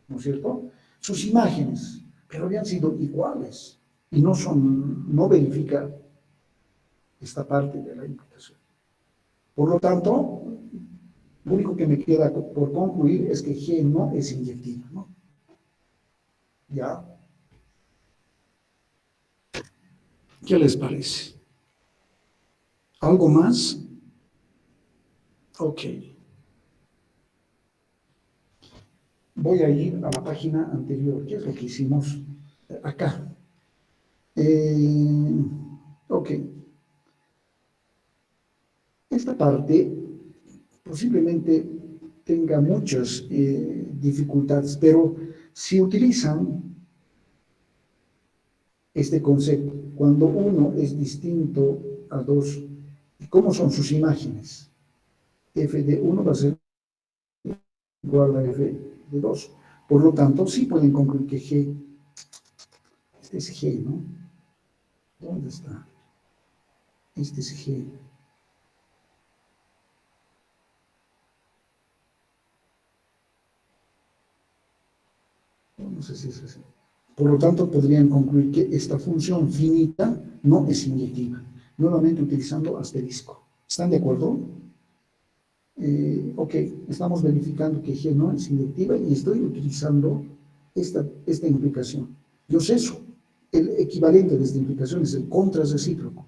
¿no es cierto? Sus imágenes, pero habían sido iguales y no verifica esta parte de la implicación. Por lo tanto, lo único que me queda por concluir es que G no es inyectiva, ¿no? ¿Ya? ¿Qué les parece? ¿Algo más? Ok. Voy a ir a la página anterior. ¿Qué es lo que hicimos acá? Ok. Esta parte posiblemente tenga muchas dificultades, pero si utilizan este concepto, cuando uno es distinto a dos, ¿cómo son sus imágenes? F de 1 va a ser igual a F de 2. Por lo tanto, sí pueden concluir que G, este es G, ¿no? ¿Dónde está? Este es G. No sé si es así. Por lo tanto, podrían concluir que esta función finita no es inyectiva, nuevamente utilizando asterisco. ¿Están de acuerdo? Ok, estamos verificando que G no es inyectiva y estoy utilizando esta implicación. Yo sé eso. El equivalente de esta implicación es el contrarrecíproco.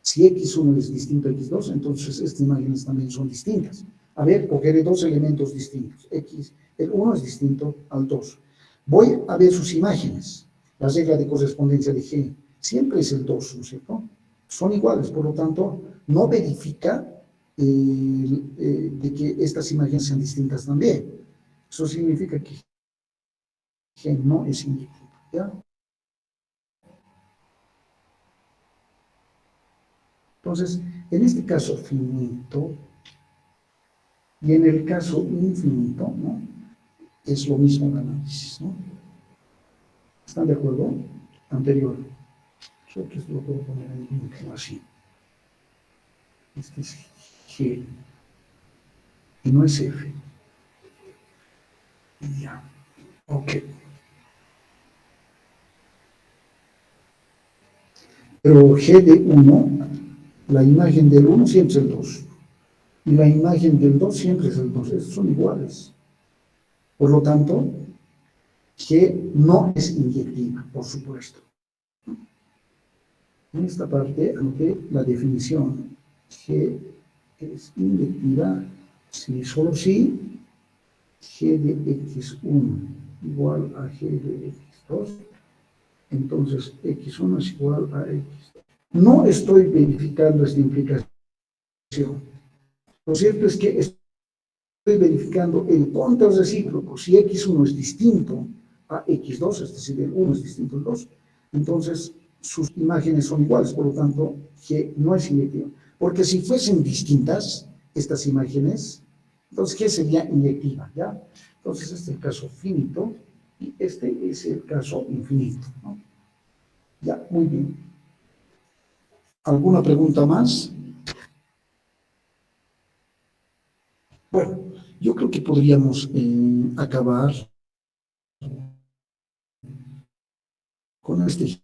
Si X1 es distinto a X2, entonces estas imágenes también son distintas. A ver, cogeré dos elementos distintos. El 1 es distinto al 2. Voy a ver sus imágenes. La regla de correspondencia de G siempre es el 2, ¿no es cierto? Son iguales, por lo tanto, no verifica de que estas imágenes sean distintas también. Eso significa que G no es inyectiva, ¿ya? Entonces, en este caso finito y en el caso infinito, ¿no? Es lo mismo el análisis, ¿no? ¿Están de acuerdo? Anterior. Yo que lo puedo poner ahí así. Este es G y no es F. Y ya. Ok. Pero G de 1, la imagen del 1 siempre es el 2. Y la imagen del 2 siempre es el 2. Estos son iguales. Por lo tanto, G no es inyectiva, por supuesto. En esta parte, anoté la definición. G es inyectiva si solo si G de X1 igual a G de X2, entonces X1 es igual a X2. No estoy verificando esta implicación. Lo cierto es que estoy verificando el contrarrecíproco. Si X1 es distinto a X2, es decir, el 1 es distinto al 2, entonces sus imágenes son iguales, por lo tanto, G no es inyectiva. Porque si fuesen distintas estas imágenes, entonces G sería inyectiva, ¿ya? Entonces, este es el caso finito y este es el caso infinito, ¿no? Ya, muy bien. ¿Alguna pregunta más? Bueno, yo creo que podríamos acabar con este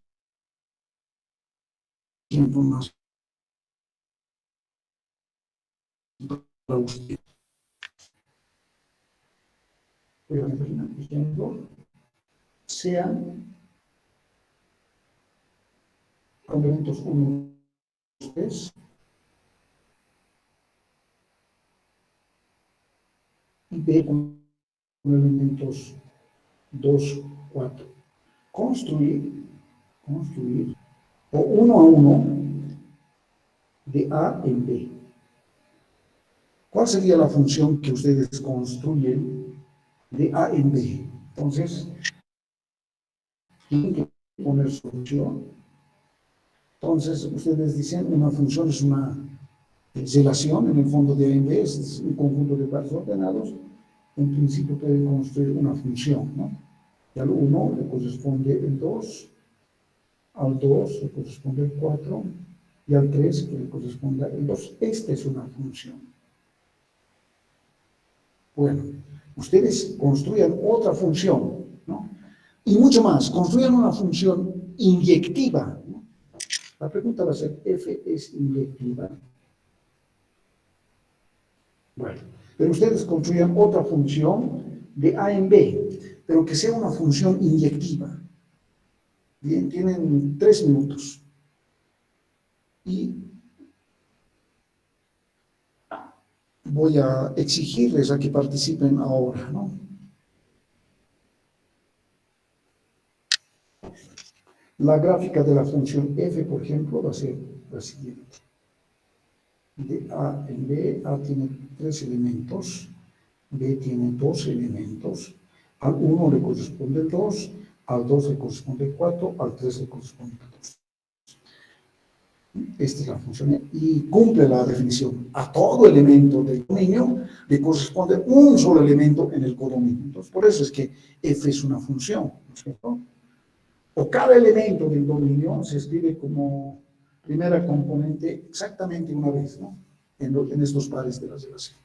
ejemplo más para usted. Voy a poner un ejemplo. Sean con elementos 1, 2, 3 y B con elementos 2, 4. Construir o 1 a 1 de A en B. ¿Cuál sería la función que ustedes construyen de A en B? Entonces, tienen que poner solución. Entonces, ustedes dicen, una función es una relación, en el fondo de A en B es un conjunto de pares ordenados. En principio pueden construir una función, ¿no? Y al 1 le corresponde el 2, al 2 le corresponde el 4 y al 3 que le corresponda el 2. Esta es una función. Bueno, ustedes construyan otra función, ¿no? Y mucho más, construyan una función inyectiva, ¿no? La pregunta va a ser, ¿F es inyectiva? Bueno, pero ustedes construyan otra función de A en B, pero que sea una función inyectiva. Bien, tienen 3 minutos. Y voy a exigirles a que participen ahora, ¿no? La gráfica de la función f, por ejemplo, va a ser la siguiente. De A en B, A tiene 3 elementos, B tiene 2 elementos, al 1 le corresponde el 2, al 2 le corresponde el 4, al 3 le corresponde el 2. Esta es la función y cumple la definición. A todo elemento del dominio le corresponde un solo elemento en el codominio. Entonces, por eso es que f es una función, ¿no es cierto? O cada elemento del dominio se escribe como primera componente exactamente una vez, ¿no? En estos pares de la relación.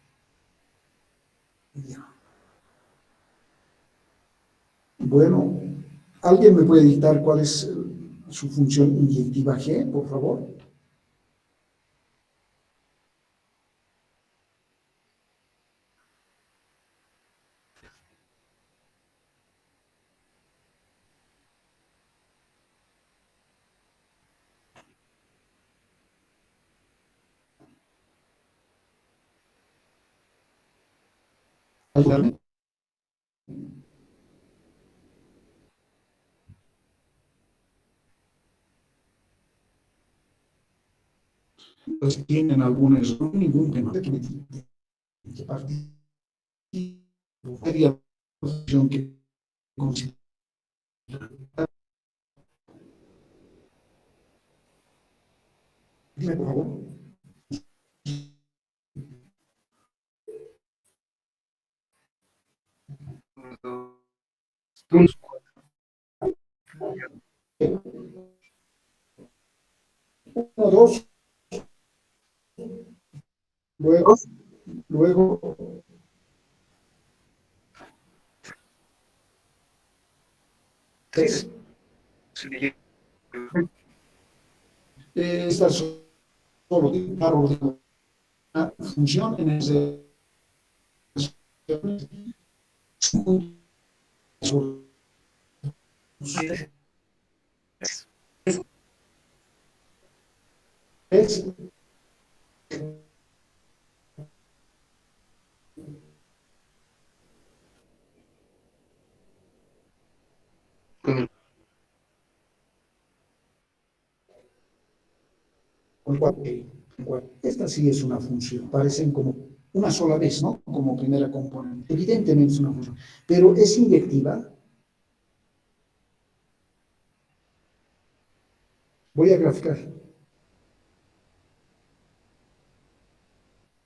Ya. Bueno, ¿alguien me puede dictar cuál es su función inyectiva G, por favor? ¿Ayudarme? Pues, ¿tienen algún error? Ningún tema. Que partir sería la función que considera. Dime, por favor. Uno, dos, luego, luego, tres. Esta solo de una función en ese es esta sí es una función, parecen como una sola vez, ¿no? Como primera componente. Evidentemente es una función, pero es inyectiva. Voy a graficar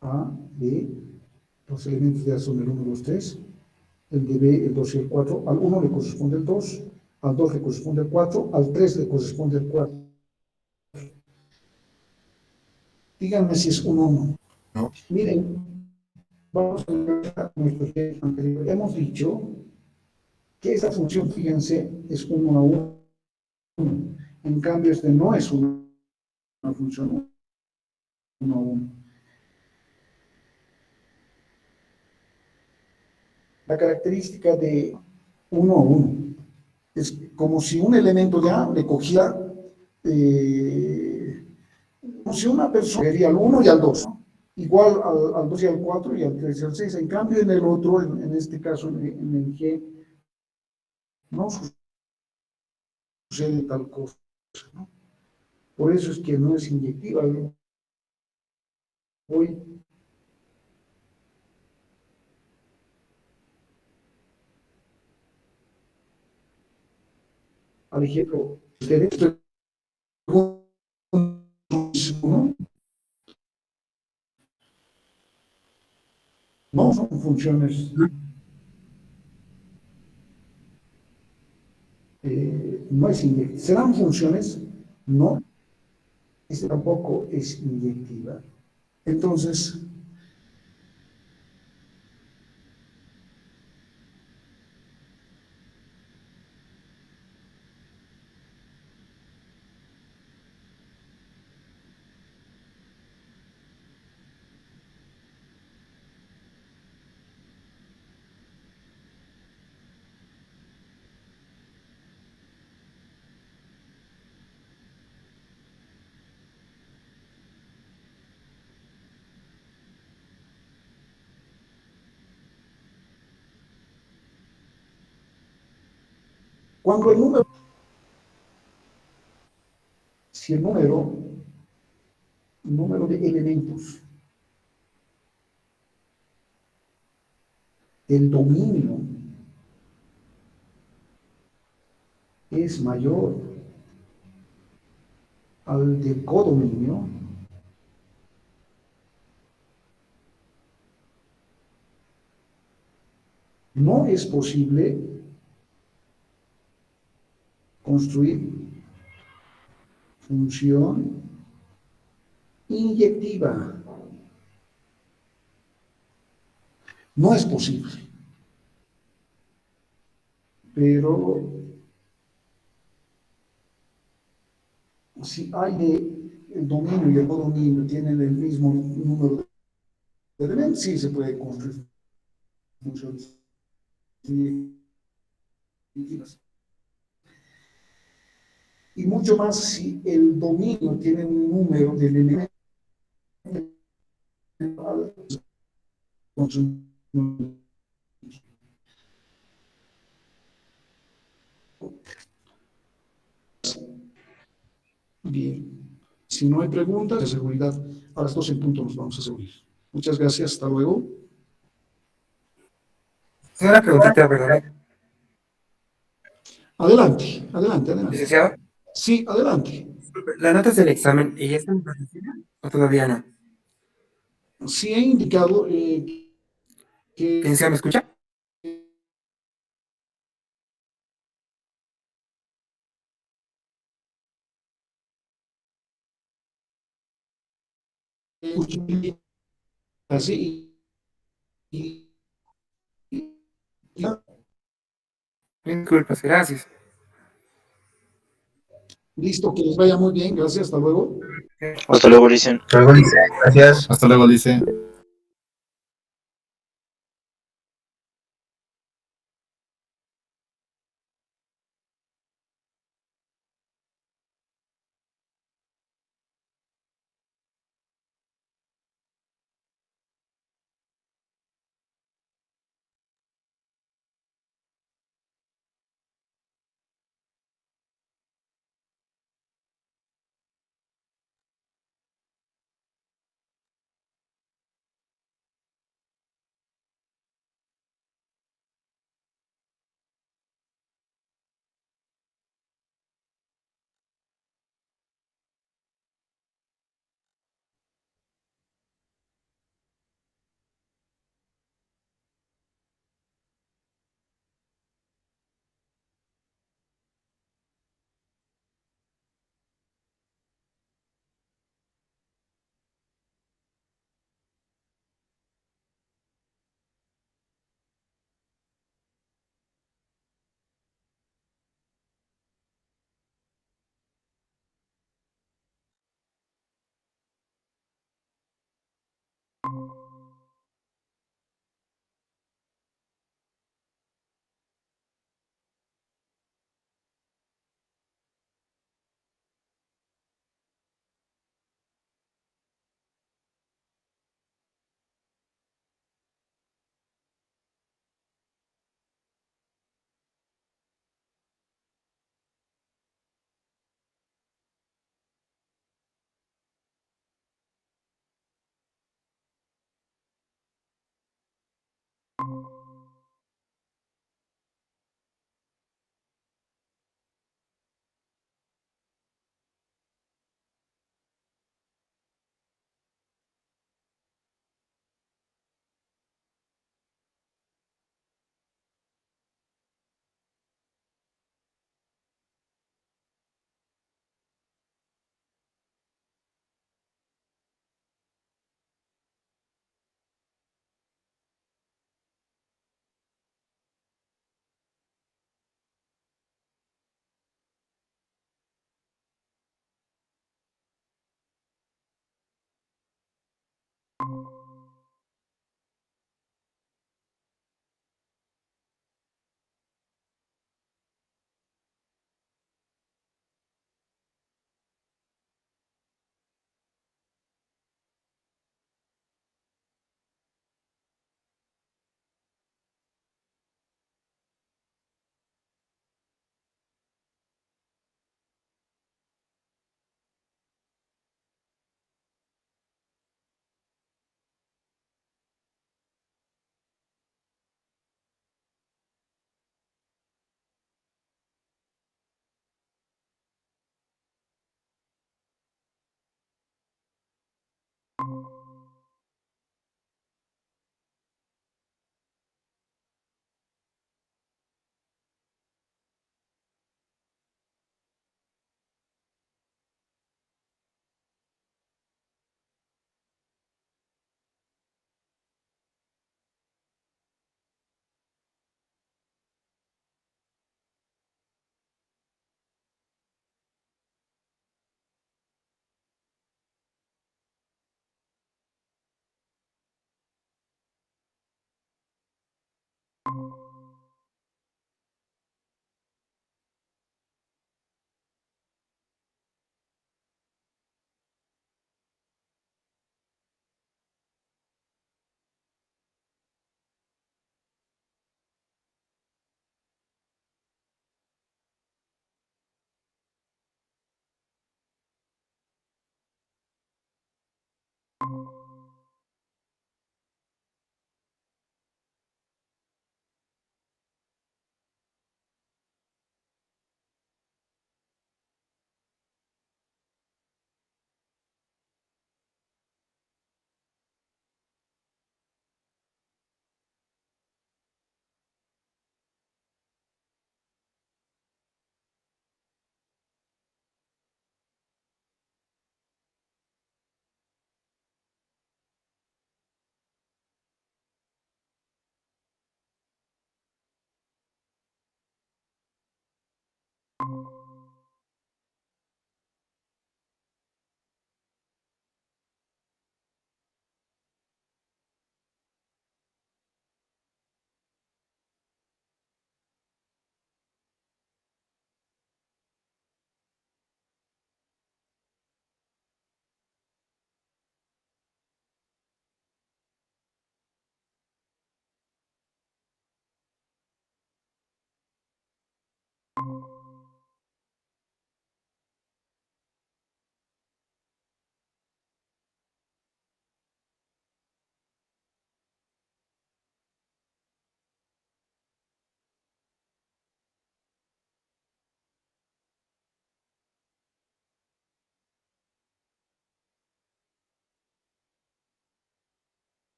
A, B, los elementos de A son el 1, 2, 3, el de B, el 2 y el 4. Al 1 le corresponde el 2, al 2 le corresponde el 4, al 3 le corresponde el 4. Díganme si es 1 o no. No. Miren, vamos a ver a nuestro ejemplo anterior. Hemos dicho que esta función, fíjense, es 1 a 1. En cambio, este no es una función 1 a 1. La característica de 1 a 1 es como si un elemento ya le cogiera, como si una persona quería al 1 y al 2, ¿no? Igual al 2 y al 4 y al 3 y al 6. En cambio, en el otro, en este caso, en el G, no sucede tal cosa, ¿no? Por eso es que no es inyectiva. Voy al ejemplo. Ustedes ¿no? No son funciones, no es inyectiva. Serán funciones, no, este tampoco es inyectiva. Entonces, cuando el número, si el número de elementos del dominio es mayor al del codominio, no es posible construir función inyectiva. No es posible. Pero si hay el dominio y el codominio tienen el mismo número de elementos, sí se puede construir funciones inyectivas. Y mucho más si el dominio tiene un número de elementos. Bien. Si no hay preguntas de seguridad, a las 12 en punto nos vamos a seguir. Muchas gracias. Hasta luego. Una preguntita, perdón. Adelante, adelante, adelante. Licenciado, Sí, adelante. las notas del examen, ¿y ya están producidas o todavía no? Sí he indicado que Licenciado, ¿me escucha? así y, y- Disculpas, gracias. listo, que les vaya muy bien. Gracias, hasta luego. Hasta luego, Licen. Hasta luego, Lice. Gracias. Hasta luego, dice.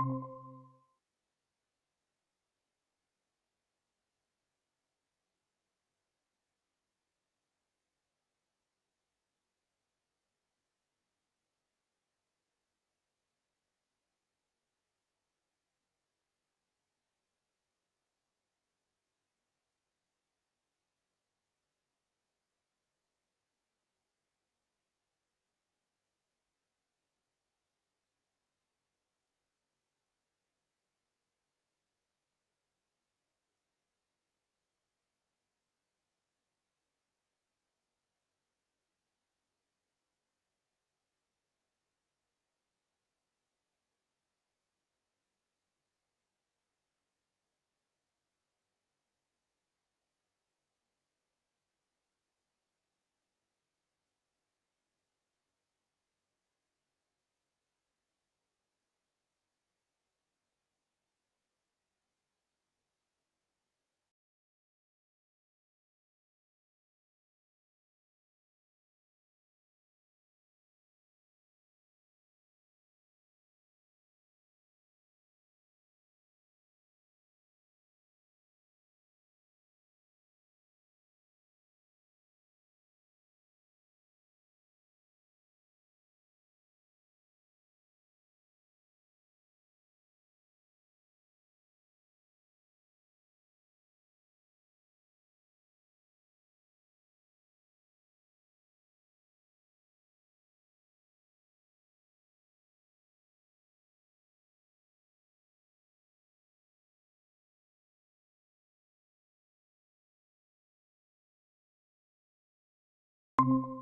Thank you.